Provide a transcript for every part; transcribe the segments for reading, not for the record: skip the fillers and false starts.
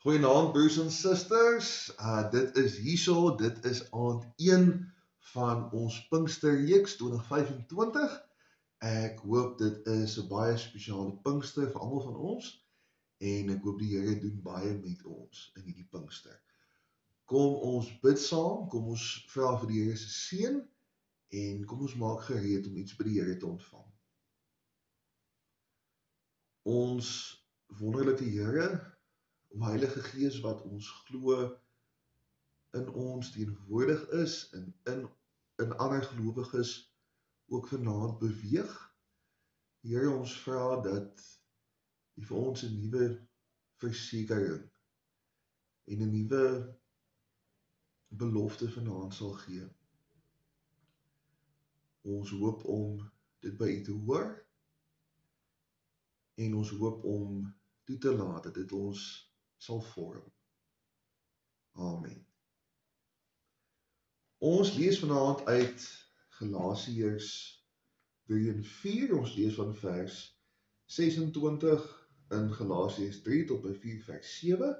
Goeienaand broers en susters, dit is hierso, dit is aand 1 van ons Pinksterreeks 2025. Ek hoop dit is 'n baie spesiale Pinkster vir almal van ons en ek hoop die Here doen baie met ons in hierdie Pinkster. Kom ons bid saam, kom ons vra vir die Here se seën en kom ons maak gereed om iets by die Here te ontvang. Ons wonderlike Here, om Heilige Gees wat ons glo in ons teenwoordig is en in ander gelowiges ook vanaand beweeg. Here, ons vra dat U vir ons 'n nuwe versekering en 'n nuwe belofte vanaand sal gee. Ons hoop om dit by U te hoor en ons hoop om toe te laat dat dit ons sal vorm. Amen. Ons lees vanaand uit Galasiërs 3 en 4. Ons lees van vers 26 in Galasiërs 3 tot by 4 vers 7.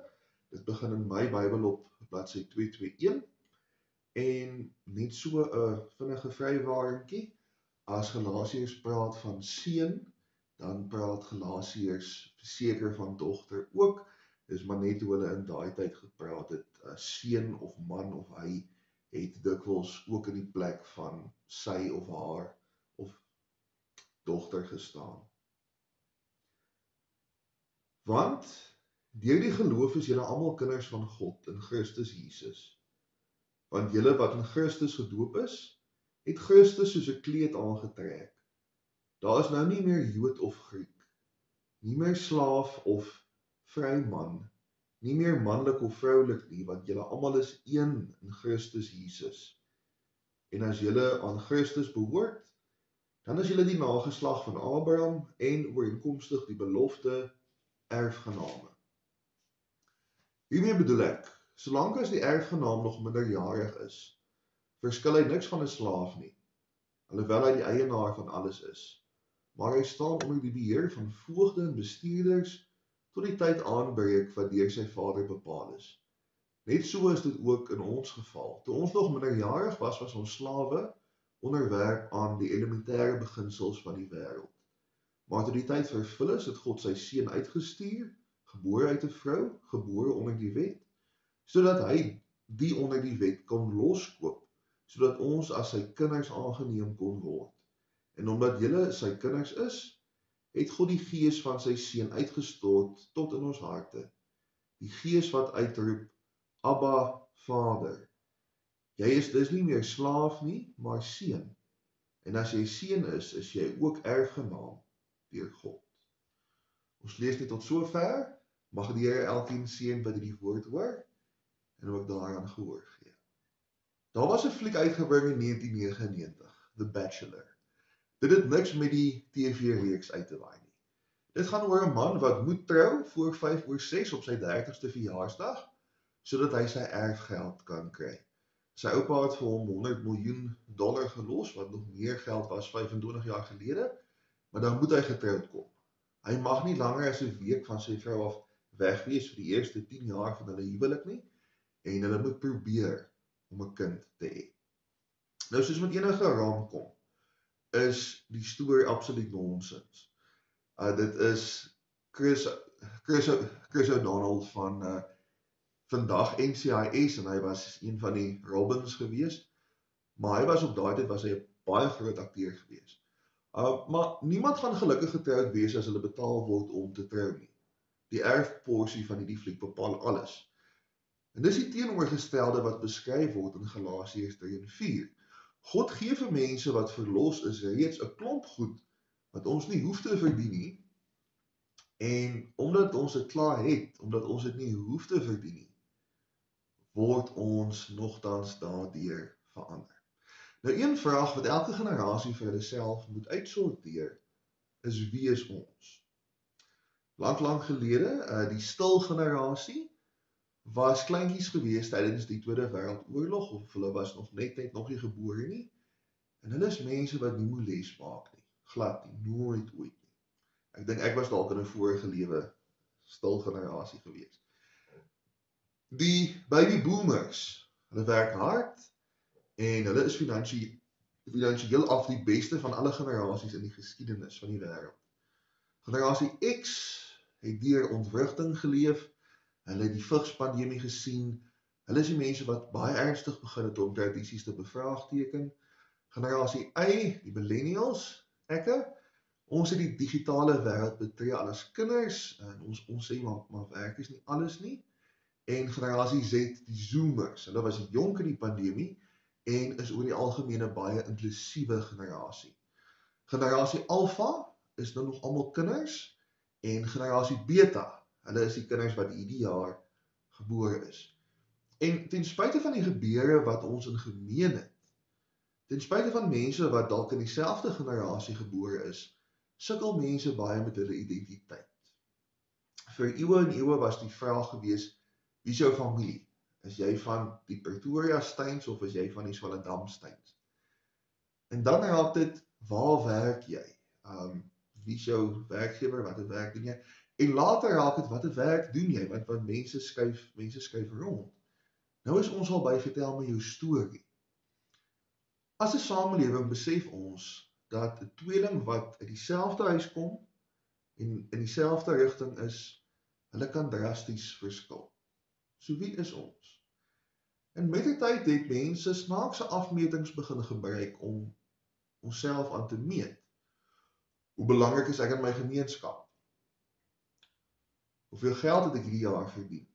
Dit begin in my Bybel op bladsy 221. En net so 'n vinnige vrywaringkie, as Galasiërs praat van seun, dan praat Galasiërs verseker van dogter ook. Dis maar net hoe hulle in daai tyd gepraat het, seun of man of hy het dikwels ook in die plek van sy of haar of dogter gestaan. Want deur die geloof is julle almal kinders van God in Christus Jesus. Want julle wat in Christus gedoop is, het Christus soos 'n kleed aangetrek. Daar is nou nie meer Jood of Griek, nie meer slaaf of vry man, nie meer manlik of vroulik nie, want julle almal is een in Christus Jesus. En as julle aan Christus behoort, dan is julle die nageslag van Abraham en ooreenkomstig die belofte erfgename. Hiermee bedoel ek, solank as die erfgenaam nog minderjarig is, verskil hy niks van 'n slaaf nie, alhoewel hy die eienaar van alles is, maar hy staan onder die beheer van voogde en bestuurders tot die tyd aanbreek wat deur sy vader bepaal is. Net so is dit ook in ons geval. Toe ons nog minderjarig was, was ons slawe onderwerp aan die elementêre beginsels van die wêreld. Maar toe die tyd vervul is, het God sy seun uitgestuur, gebore uit 'n vrou, gebore onder die wet, sodat hy die onder die wet kon loskoop, sodat ons as sy kinders aangeneem kon word. En omdat julle sy kinders is, het God die gees van sy seun uitgestort tot in ons harte. Die gees wat uitroep, Abba, Vader. Jy is dus nie meer slaaf nie, maar seun. En as jy seun is jy ook erfgenaam deur God. Ons lees net tot sover. Mag die Here elkeen seën wat hierdie woord hoor en ook daaraan gehoor gee. Daar was 'n fliek uitgebring in 1999, The Bachelor. Dit het niks met die TV-reeks uit te waai nie. Dit gaan oor 'n man wat moet trou voor 5/6 op sy 30ste verjaarsdag, sodat hy sy erfgeld kan kry. Sy oupa het vir hom $100 miljoen gelos, wat nog meer geld was 25 jaar gelede, maar dan moet hy getroud kom. Hy mag nie langer as 'n week van sy vrou af weg wees vir die eerste 10 jaar van hulle huwelik nie, en hulle moet probeer om 'n kind te hê. Nou, soos met enige romcom, is die storie absoluut nonsens. Dit is Chris O'Donnell van vandag NCIS, en hy was een van die Robins gewees, maar hy was op daai tyd was hy 'n baie groot akteur gewees. Maar niemand gaan gelukkig getroud wees as hulle betaal word om te trou nie. Die erfporsie van hierdie fliek bepaal alles. En dis die teenoorgestelde wat beskryf word in Galasiërs 3 en 4. God gee vir mense wat verlos is reeds 'n klomp goed wat ons nie hoef te verdien nie. En omdat ons dit klaar het, omdat ons dit nie hoef te verdien nie, word ons nogtans daardeur verander. Nou, een vraag wat elke generasie vir hulle self moet uitsorteer, is wie is ons? Lang gelede, die stil generasie was kleintjies gewees tydens die Tweede Wêreldoorlog, of hulle was nog net nie gebore nie, en hulle is mense wat nie moles maak nie, glad nie, nooit ooit nie. Ek dink ek was dalk in 'n vorige lewe stil generasie gewees. Die baby boomers, hulle werk hard en hulle is finansieel af die beste van alle generasies in die geskiedenis van die wêreld. Generasie X het deur ontwrigting geleef, hulle het die vigspandemie gesien, hulle is die mense wat baie ernstig begin het om tradisies te bevraagteken. Generasie Y, die millennials, ons het die digitale wêreld betree al as kinders, en ons sê maar werk is nie alles nie. En generasie Z, die zoomers, hulle was jonk in die pandemie, en is oor die algemene baie inklusiewe generasie. Generasie Alpha is nou nog almal kinders, en generasie Beta, hulle is die kinders wat hierdie jaar gebore is. En ten spyte van die gebeure wat ons in gemeen het, ten spyte van mense wat dalk in dieselfde generasie gebore is, sukkel mense baie met hulle identiteit. Vir eeue en eeue was die vraag gewees, wie is jou familie? Is jy van die Pretoria Steins of is jy van die Swellendam Steins? En dan raak dit, waar werk jy? Wie is jou werkgewer, wat 'n werk doen jy? En later raak dit, wat 'n werk doen jy? Want mense skuif rond. Nou is ons al by, vertel my jou storie. As 'n samelewing besef ons dat 'n tweeling wat uit dieselfde huis kom en in dieselfde rigting is, hulle kan drasties verskil. So wie is ons? En met die tyd het mense snaakse afmetings begin gebruik om onsself aan te meet. Hoe belangrik is ek in my gemeenskap? Hoeveel geld het ek hierdie jaar verdien?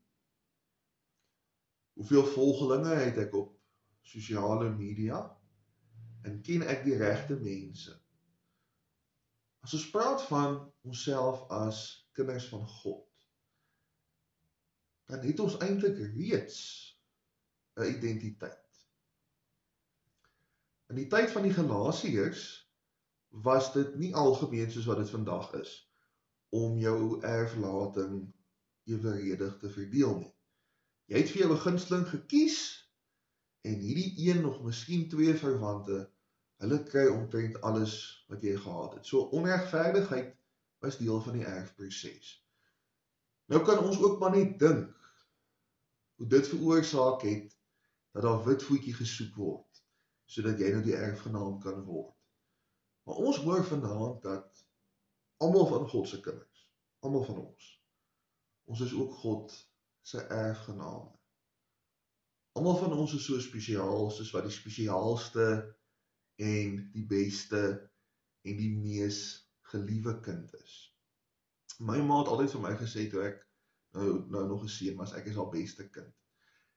Hoeveel volgelinge het ek op sosiale media? En ken ek die regte mense? As ons praat van onsself as kinders van God, dan het ons eintlik reeds 'n identiteit. In die tyd van die Galasiërs was dit nie algemeen soos wat dit vandag is, om jou erflating evenredig te verdeel nie. Jy het vir jou 'n gunsteling gekies, en hierdie een of miskien 2 verwante, hulle kry omtrent alles wat jy gehad het. So onregverdigheid was deel van die erfproses. Nou kan ons ook maar net dink, hoe dit veroorsaak het, dat daar wit voetjie gesoek word, sodat jy nou die erfgenaam kan word. Maar ons hoor vanaand dat almal van God se kinders, almal van ons is ook God se erfgename. Almal van ons is so spesiaal, soos wat die spesiaalste en die beste en die mees geliewe kind is. My ma het altyd vir my gesê, toe ek nou nog 'n seun was, ek is haar beste kind.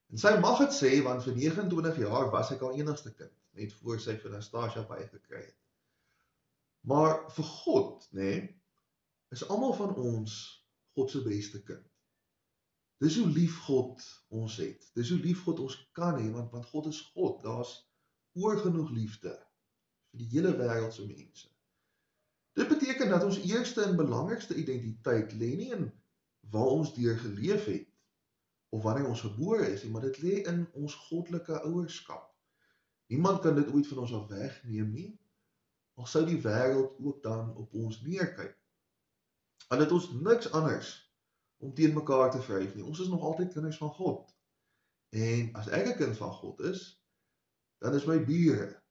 En sy mag het sê, want vir 29 jaar was ek haar enigste kind, net voor sy vir Anastasia bygekry het. Maar vir God, is almal van ons God se beste kind. Dis hoe lief God ons het. Dis hoe lief God ons kan hê, want God is God. Daar's oorgenoeg liefde vir die hele wêreld se mense. Dit beteken dat ons eerste en belangrikste identiteit lê nie in waar ons deur geleef het, of wanneer ons gebore is, maar dit lê in ons goddelike ouerskap. Niemand kan dit ooit van ons af wegneem nie, al sou die wêreld ook dan op ons neerkyk. En dit ons niks anders om teen mekaar te vryf nie. Ons is nog altyd kinders van God. En as ek 'n kind van God is, dan is my bure,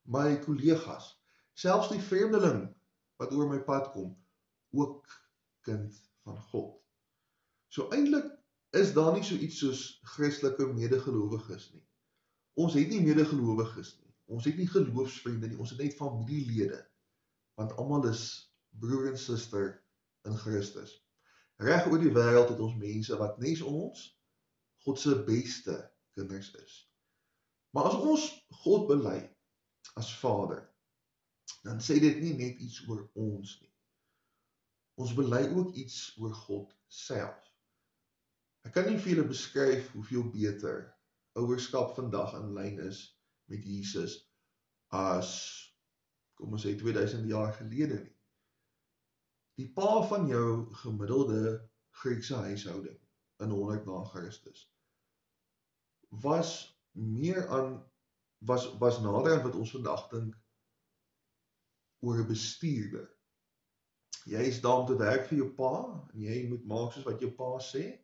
my kollegas, selfs die vreemdeling wat oor my pad kom, ook kind van God. So eintlik is daar nie so iets soos Christelike medegelowiges nie. Ons het nie medegelowiges nie. Ons het nie geloofsvriende nie. Ons het net familielede. Want almal is broer en suster in Christus. Reg oor die wêreld het ons mense wat nes ons God se beste kinders is. Maar as ons God bely as Vader, dan sê dit nie net iets oor ons nie. Ons bely ook iets oor God self. Ek kan nie vir julle beskryf hoeveel beter ouerskap vandag in lyn is met Jesus as, kom ons sê, 2000 jaar gelede nie. Die pa van jou gemiddelde Griekse huishouding in 100 na Christus was nader aan wat ons vandag dink oor 'n bestuurder. Jy is daar om te werk vir jou pa, en jy moet maak soos wat jou pa sê,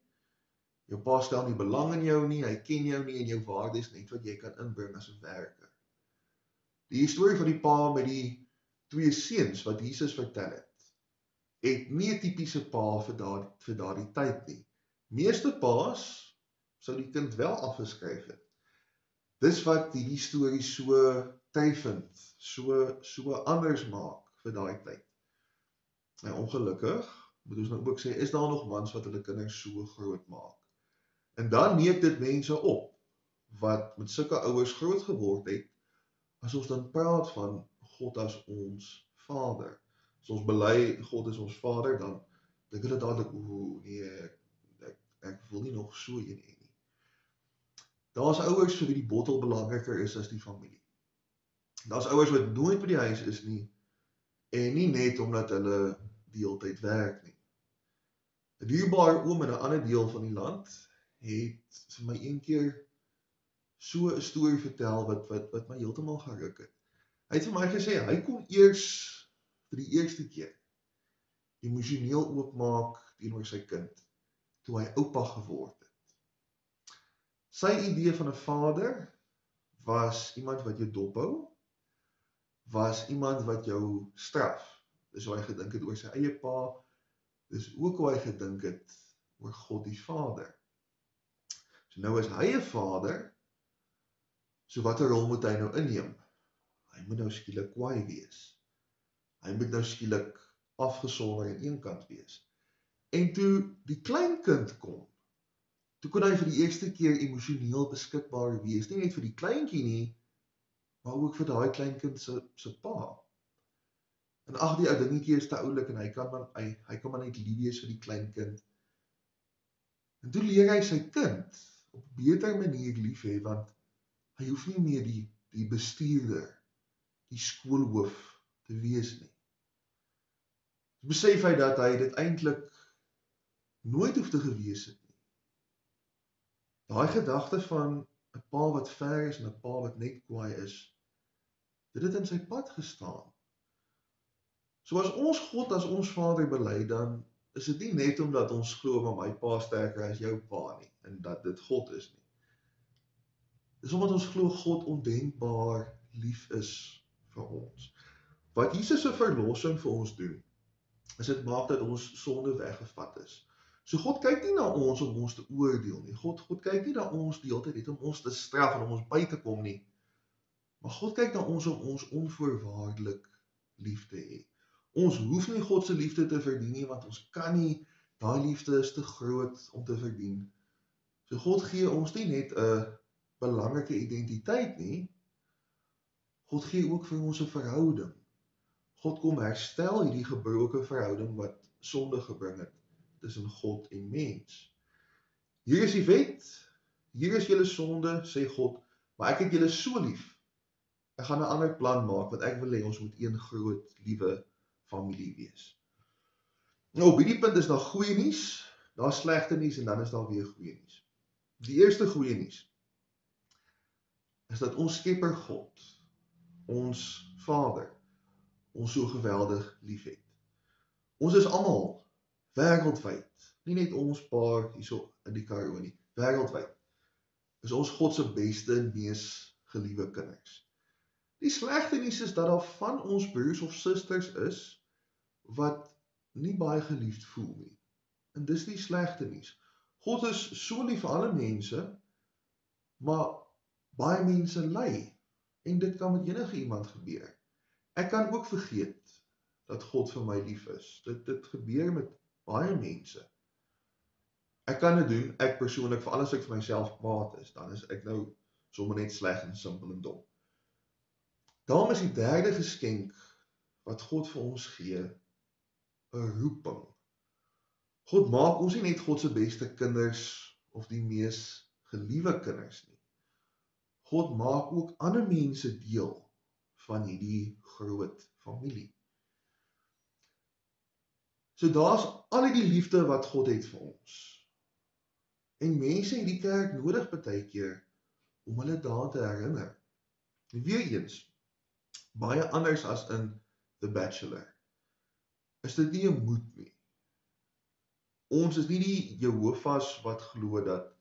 Jou pa stel nie belang in jou nie, hy ken jou nie en jou waardes net wat jy kan inbring as 'n werker. Die historie van die pa met die 2 seuns wat Jesus vertel het nie 'n tipiese pa vir daardie tyd nie. Meeste pa's sou die kind wel afgeskryf het. Dis wat hierdie storie so treffend, so anders maak vir daai tyd. En ongelukkig, moet ons nou ook sê, is daar nog mans wat hulle kinders so groot maak. En dan neem dit mense op, wat met sulke ouers groot geword het, as ons dan praat van God as ons Vader. As ons bely, God is ons Vader, dan dink hulle dadelik, nee, ek wil nie nog so een hê nie. Daar's ouers vir wie die bottel belangriker is as die familie. Daar's ouers wat nooit by die huis is nie, en nie net omdat hulle die hele tyd werk nie. 'n Dierbare oom in 'n ander deel van die land het vir my een keer so 'n storie vertel wat my heeltemal geruk het. Hy het vir my gesê, hy kon eers vir die eerste keer emosioneel oopmaak teenoor sy kind, toe hy oupa geword het. Sy idee van 'n vader was iemand wat jou dophou, was iemand wat jou straf. Dis hoe hy gedink het oor sy eie pa, dis ook hoe hy gedink het oor God die Vader. So nou is hy 'n vader, so watter rol moet hy nou inneem? Hy moet nou skielik kwaai wees. Hy moet nou skielik afgesonder aan een kant wees. En toe die kleinkind kom, toe kon hy vir die eerste keer emosioneel beskikbaar wees, nie net vir die kleintjie nie, maar ook vir daai kleinkind se pa. En ag, die ou dingetjie is te oulik en hy kan maar net lief wees vir die kleinkind. En toe leer hy sy kind op 'n beter manier lief hê, want hy hoef nie meer die bestuurder, die skoolhoof te wees nie. Besef hy dat hy dit eintlik nooit hoef te gewees het nie. Daai gedagte van 'n pa wat ver is en 'n pa wat net kwaai is, dit het in sy pad gestaan. So as ons God as ons Vader bely, dan is dit nie net omdat ons glo maar my pa sterker as jou pa nie, en dat dit God is nie. Dis omdat ons glo God ondenkbaar lief is vir ons. Wat Jesus se verlossing vir ons doen, is dit maak dat ons sonde weggevat is. So God kyk nie na ons om ons te oordeel nie. God kyk nie na ons die hele tyd net om ons te straf en om ons by te kom nie. Maar God kyk na ons om ons onvoorwaardelik lief te hê. Ons hoef nie God se liefde te verdien nie, want ons kan nie, daai liefde is te groot om te verdien. So God gee ons nie net 'n belangrike identiteit nie, God gee ook vir ons 'n verhouding. God kom herstel hierdie gebroke verhouding wat sonde gebring het tussen God en mens. Hier is die wet, hier is julle sonde, sê God, maar ek het julle so lief. Ek gaan 'n ander plan maak, want ek wil hê ons moet een groot, liewe familie wees. Nou, op hierdie punt is daar goeie nuus, daar is slegte nuus en dan is daar weer goeie nuus. Die eerste goeie nuus is dat ons Skepper God, ons Vader, ons so geweldig lief het. Ons is almal wêreldwyd, nie net ons paar hierso in die Karoo nie, wêreldwyd is ons God se beste en mees geliewe kinders. Die slegte nuus is dat daar van ons broers of susters is wat nie baie geliefd voel nie. En dis die slegte nuus. God is so lief vir alle mense, maar baie mense ly, en dit kan met enige iemand gebeur. Ek kan ook vergeet dat God vir my lief is. Dit gebeur met baie mense. Ek kan dit doen, ek persoonlik, vir alles ek vir myself kwaad is, dan is ek nou sommer net sleg en simpel en dom. Daarom is die derde geskenk wat God vir ons gee, 'n roeping. God maak ons nie net God se beste kinders of die mees geliewe kinders nie. God maak ook ander mense deel van hierdie groot familie. So daar's al die liefde wat God het vir ons. En mense het die kerk nodig baie keer om hulle daaraan te herinner. En weer eens, baie anders as in The Bachelor, is dit nie 'n moet nie. Ons is nie die Jehovah's wat glo dat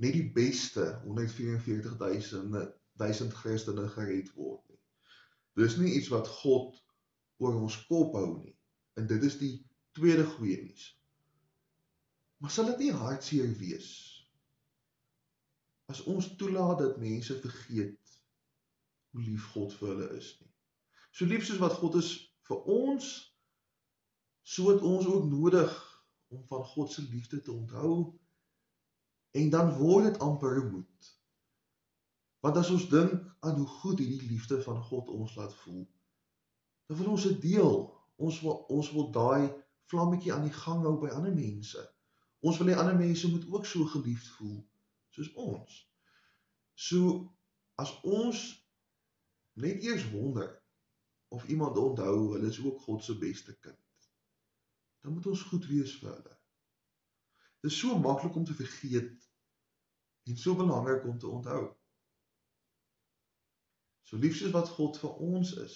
net die beste 144.000 Christene gered word nie. Dis nie iets wat God oor ons kop hou nie. En dit is die tweede goeie nuus. Maar sal dit nie hartseer wees as ons toelaat dat mense vergeet hoe lief God vir hulle is nie? So lief soos wat God is vir ons, so het ons ook nodig om van God se liefde te onthou, en dan word dit amper moed. Want as ons dink aan hoe goed hierdie liefde van God ons laat voel, dan wil ons dit deel. Ons wil daai vlammetjie aan die gang hou by ander mense. Ons wil hê ander mense moet ook so geliefd voel soos ons. So as ons net eers wonder of iemand onthou hulle is ook God se beste kind, dan moet ons goed wees vir hulle. Dit is so maklik om te vergeet en so belangrik om te onthou. So lief soos wat God vir ons is,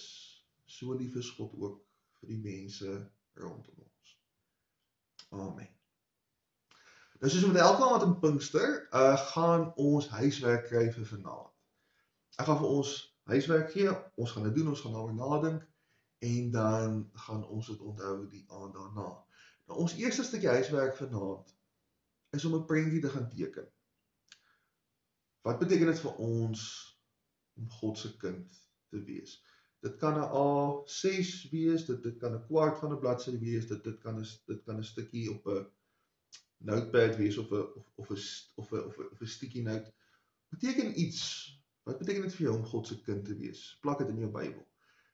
so lief is God ook vir die mense rondom ons. Amen. Nou soos met elke aand in Pinkster, gaan ons huiswerk kry vir vanaand. Ek gaan vir ons huiswerk gee, ons gaan dit doen, ons gaan daaroor nadink, en dan gaan ons dit onthou die aand daarna. Nou ons eerste stukkie huiswerk vanaand is om 'n prentjie te gaan teken. Wat beteken dit vir ons om God se kind te wees? Dit kan 'n A6 wees, dit kan 'n kwart van 'n bladsy wees, dit kan 'n stukkie op 'n notepad wees of 'n sticky note. Beteken iets. Wat beteken dit vir jou om God se kind te wees? Plak dit in jou Bybel.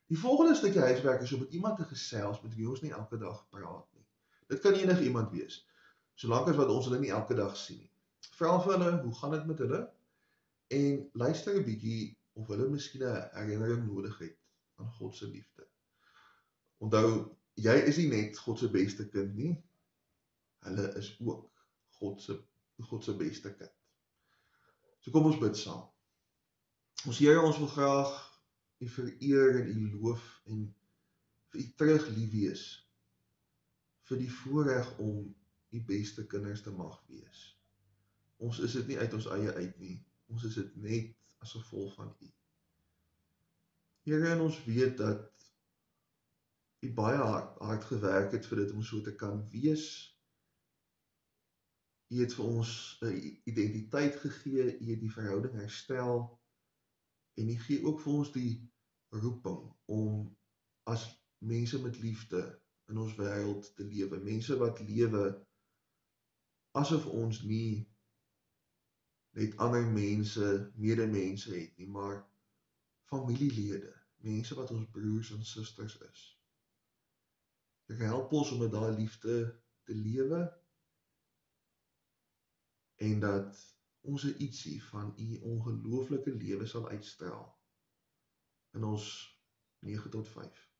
Die volgende stukkie huiswerk is om met iemand te gesels met wie ons nie elke dag praat nie. Dit kan enige iemand wees, solank as wat ons hulle nie elke dag sien nie. Vra vir hulle, hoe gaan dit met hulle? En luister 'n bietjie of hulle miskien 'n herinnering nodig het aan God se liefde. Onthou, jy is nie net God se beste kind nie, hulle is ook God se beste kind. So kom ons bid saam. Ons Here, ons wil graag U vereer en U loof en vir U terug lief wees, vir die voorreg om U beste kinders te mag wees. Ons is dit nie uit ons eie uit nie, ons is dit net as gevolg van U. Here, en ons weet dat U baie hard gewerk het vir dit om so te kan wees. U het vir ons 'n identiteit gegee, U het die verhouding herstel, en U gee ook vir ons die roeping om as mense met liefde in ons wêreld te lewe. Mense wat lewe asof ons nie net ander mense, medemense het nie, maar familielede, mense wat ons broers en susters is. Here, help ons om met daai liefde te lewe, en dat ons 'n ietsie van U ongelooflike lewe sal uitstraal in ons 9 tot 5.